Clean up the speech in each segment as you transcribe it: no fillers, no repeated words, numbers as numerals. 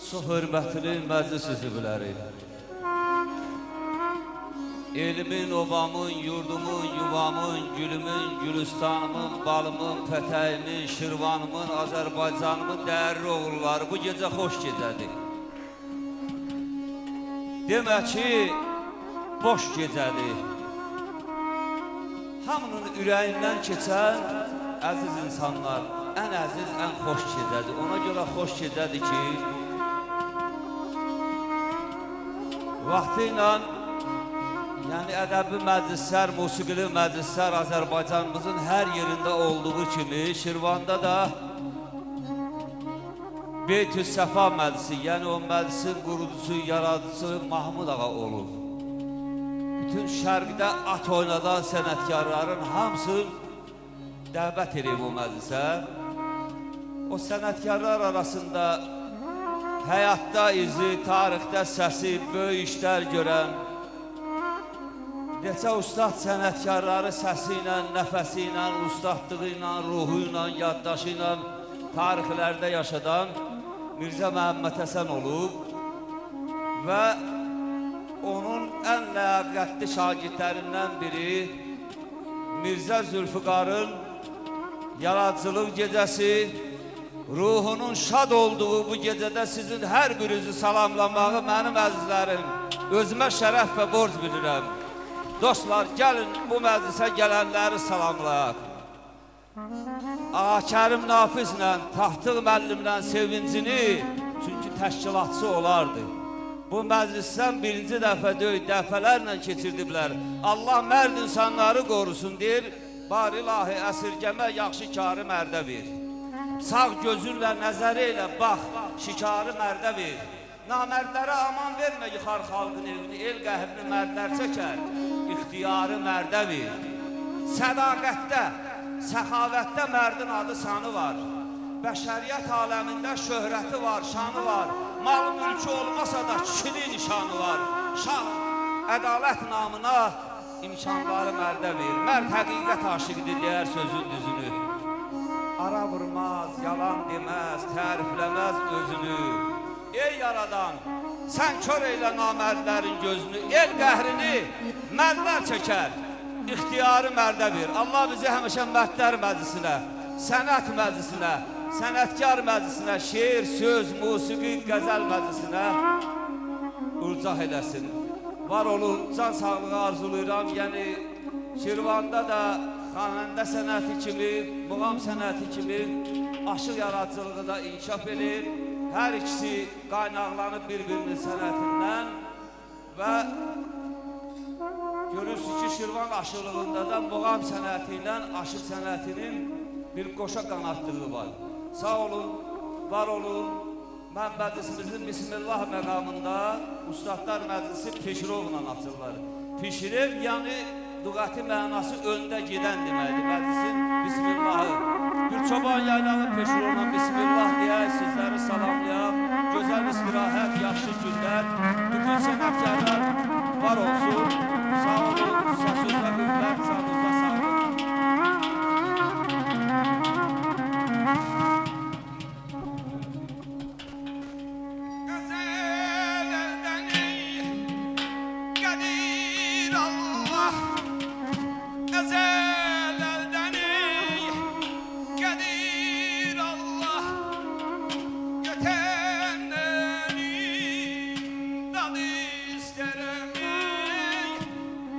Çox hörmətli məclis üzvləri, elimin, obamın, yurdumun, yuvamın, gülümün, gülüstanımın, balımın, pətəyimin, şirvanımın, Azərbaycanımın dəyərli oğulları, bu gecə xoş gecədir. Demək ki, boş gecədir. Hamının ürəyindən keçən əziz insanlar, ən əziz, ən xoş gecədir. Ona görə xoş gecədir ki, vaxtı ilə, yəni ədəbi məclislər, musiqili məclislər Azərbaycanımızın hər yerində olduğu kimi, Şirvanda da Beytüs-Səfa məclisi, yəni o məclisin qurucusu, yaradıcısı Mahmud ağa olub. Bütün şərqdə at oynadan sənətkarların hamısı dəvət edib o məclisə. O sənətkarlar arasında həyatda izi, tarixdə səsi, böyük işlər görən, neçə ustad sənətkarları səsi ilə, nəfəsi ilə, ustadlığı ilə, ruhu ilə, yaddaşı ilə tarixlərdə yaşadan Mirzə Məhəmməd Həsən olub və onun ən ləyaqətli şagirdlərindən biri Mirzə Zülfüqarın yaradıcılıq gecəsi, ruhunun şad olduğu bu gecədə sizin hər birinizi salamlamağı mənim əzizlərim, özümə şərəf və borc bilirəm. Dostlar, gəlin bu məclisə gələnləri salamlayaq. Ağa Kərim Nafizlə, Taxtıq müəllimlə sevincini, çünki təşkilatçı olardı. Bu məclisdən birinci dəfə deyil, dəfələrlə keçirdiblər. Allah mərd insanları qorusun deyir, bar ilahi əsirgəmə yaxşı karı mərdə ver. Sağ gözünlə, nəzəri ilə bax, şikarı mərdə ver. Namərdlərə aman vermə yıxar xalqın evini, el qəhrini mərdlər çəkər, ixtiyarı mərdə ver. Sədaqətdə, səxavətdə mərdin adı sanı var. Bəşəriyyət aləmində şöhrəti var, şanı var. Malı mülkü olmasa da kişinin nişanı var. Şah, ədalət namına imkanları mərdə ver. Mərd həqiqət aşıqdır, deyər sözün düzünü. Ara vurmaz, yalan deməz, tərifləməz özünü. Ey yaradan, sən kör eylə namərdlərin gözünü, el qəhrini mərdlər çəkər, ixtiyarı mərdə ver. Allah bizi həmişə mərdlər məclisinə, sənət məclisinə, sənətkar məclisinə, şeir, söz, musiqi, qəzəl məclisinə urcaq eləsin. Var olun, can sağlığı arzulayıram. Yəni, Şirvanda da xanəndə sənəti kimi, muğam sənəti kimi aşıq yaradıcılığı da inkişaf edir. Hər ikisi qaynaqlanıb bir-birinin sənətindən və görürsünüz ki, Şirvan aşıqlığında da muğam sənəti ilə aşıq sənətinin bir qoşa qanadlığı var. Sağ olun, var olun. Mən məclisimizin Bismillah məqamında Ustadlar Məclisi Peşirovla açırlar. Peşirov, yəni lüğəti mənası öndə gedən deməkdir məclisin Bismillahı. Bir çoban yaylağı Peşirovla Bismillah deyək, sizləri salamlayaq. Gözəl istirahət, yaxşı günlər. Bütün sənətkarlar var olsun. Sağ olun, səsizlə hürmət, sağınızda sağ olun.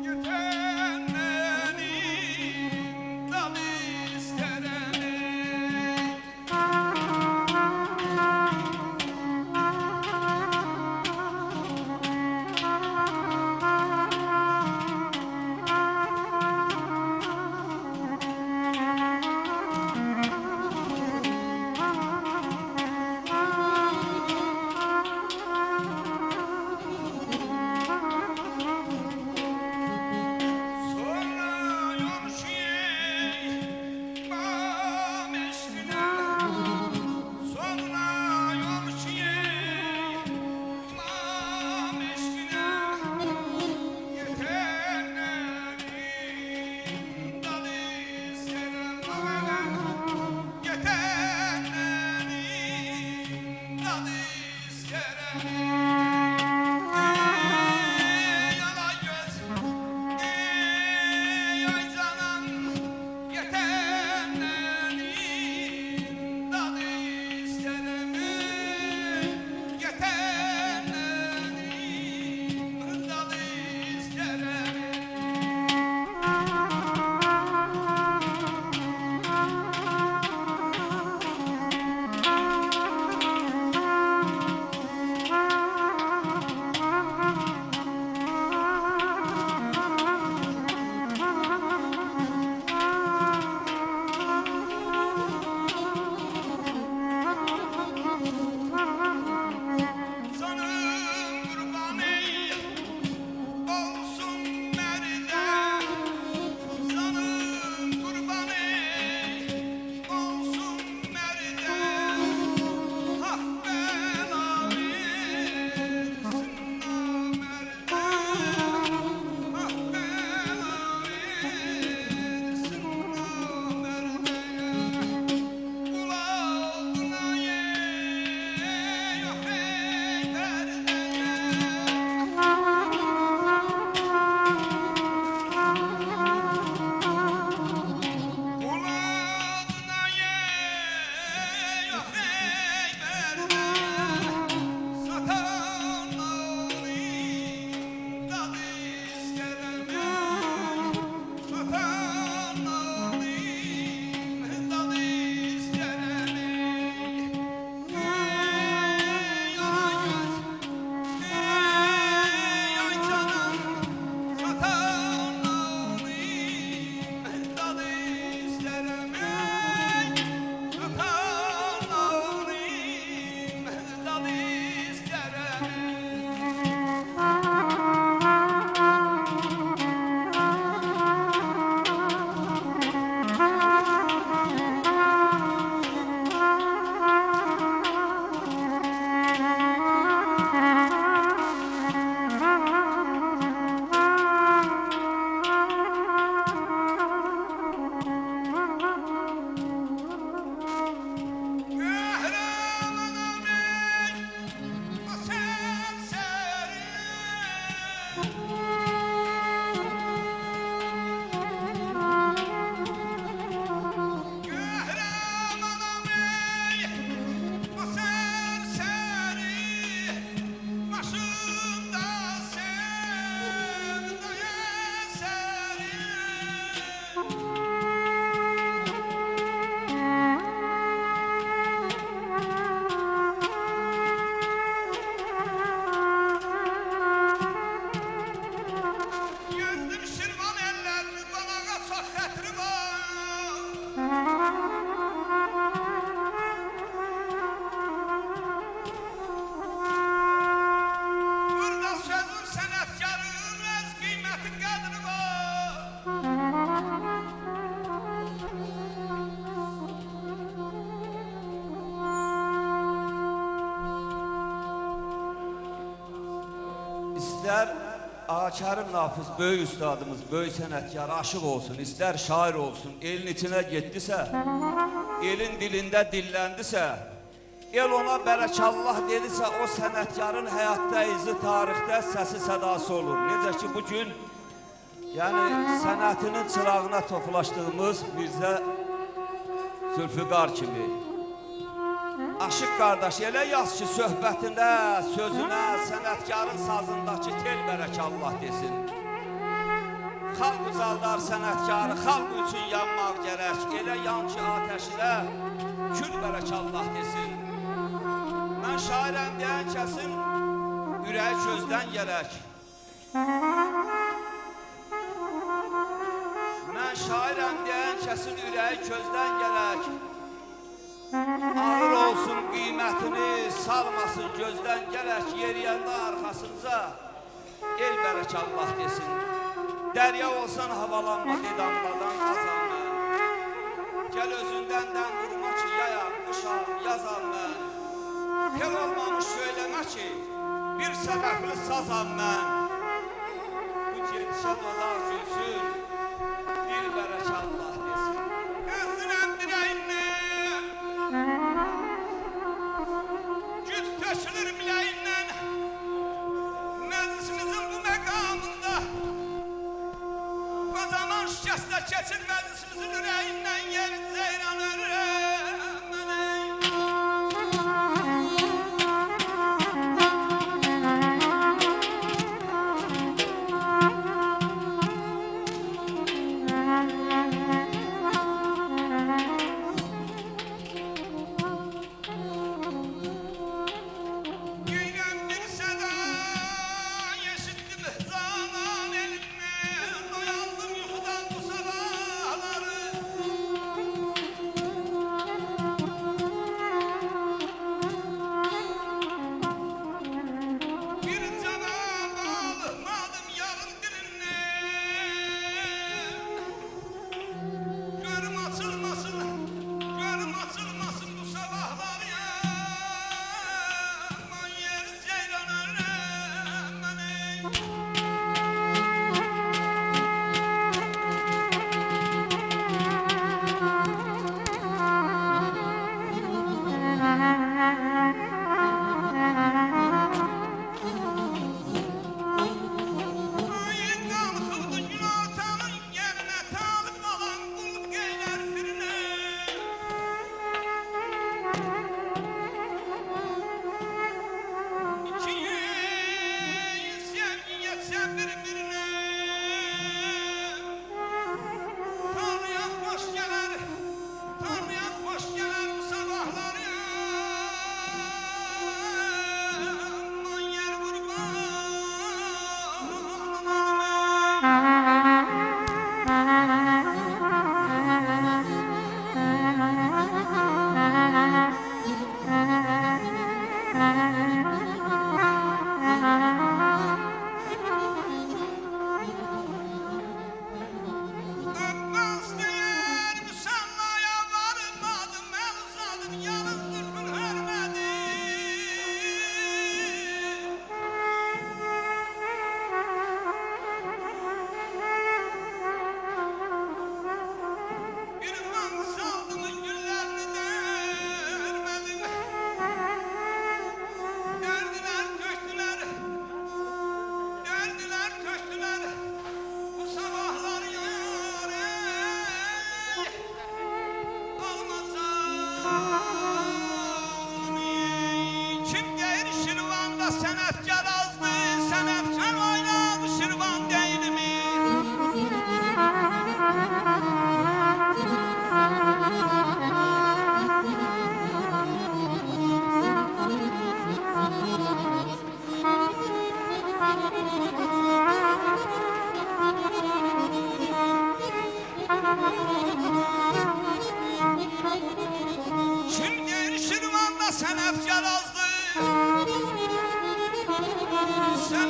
Götürme Burada sözün sənətkarın öz qiyməti qədri var. İstər Ağakərim Nafiz böyük üstadımız, böyük sənətkar, aşıq olsun, istər şair olsun, elin içinə getdisə, elin dilində dilləndisə, el ona bərəkallah dedisə, o sənətkarın həyatda izi, tarixdə səsi sədası olur. Necə ki bugün, yəni sənətinin çırağına topulaşdığımız Mirzə Zülfüqar kimi. Aşıq qardaş, elə yaz ki söhbətində, sözünə, sənətkarın sazındakı tel bərəkallah desin. Xalq ucaldar sənətkarı, xalq üçün yanmaq gərək, elə yan ki atəşinə, kül bərəkallah desin. Mən şairəm deyən kəsin, ürəyi közdən gələk. Mən şairəm deyən kəsin ürəyi közdən gələk. Ağır olsun qiymətini, salmasın gözdən gələk, yeriyəndə arxasınca el bərəkallah desin. Dərya olsan havalanma dedamladan qazan mən. Gəl özündən dən vurma ki yayam, qışam, yazam mən. Tel olmamış söyləmə ki bir səbəbli sazam mən. Bu gedişə dolar gülsün, dil bərəkallah desin. Özünəm dirəyindən, güc tökülür biləyindən, məclisimizin bu məqamında qozaman şikəstə keçir məclisimizin ürəyindən yerin zeyranır mənə.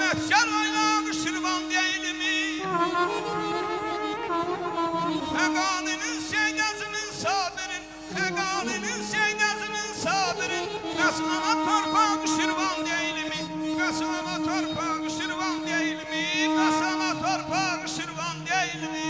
Hikmetkar oynağı şirvan değilimi Feganinin seydazının sabirin Feganinin seydazının sabirin Kasama torpağı şirvan değilimi Kasama torpağı şirvan değilimi Kasama torpağı şirvan değilimi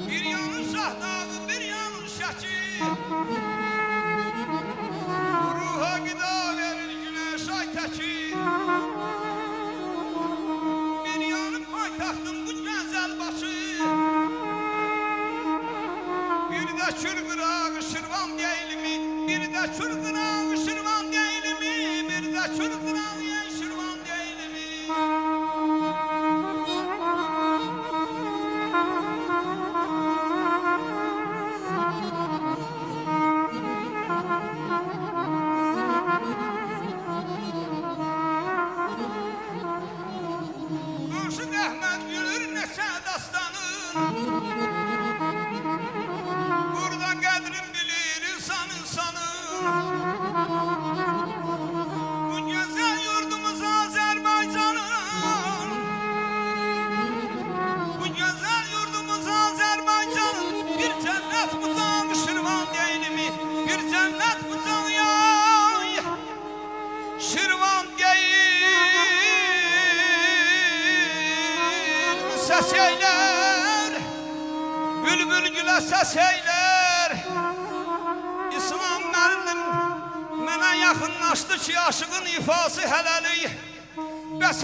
Bir yanın şahdağı, bir yanın şəkil Ruha gıda verir güneş ay təkil Bir yanın paytaxtın bu gözəl başı Bir də kül qırağı şirvan deyilmi Bir də kül qırağı şirvan deyilmi Bir də kül qırağı şirvan deyilmi Aşık Əhməd gülür neçə dastanın Burada qədrin bilir insan insanın Bu gözəl yurdumuz Azərbaycanın Bu gözəl yurdumuz Azərbaycanın Bir cənnət bucağı şirvan deyilmi Bir cənnət bucağı yay Şirvan deyil Səs eylər Bülbül gülə səs eylər İslam müəllim mənə yaxınlaşdı ki aşığın ifası hələlik Bəs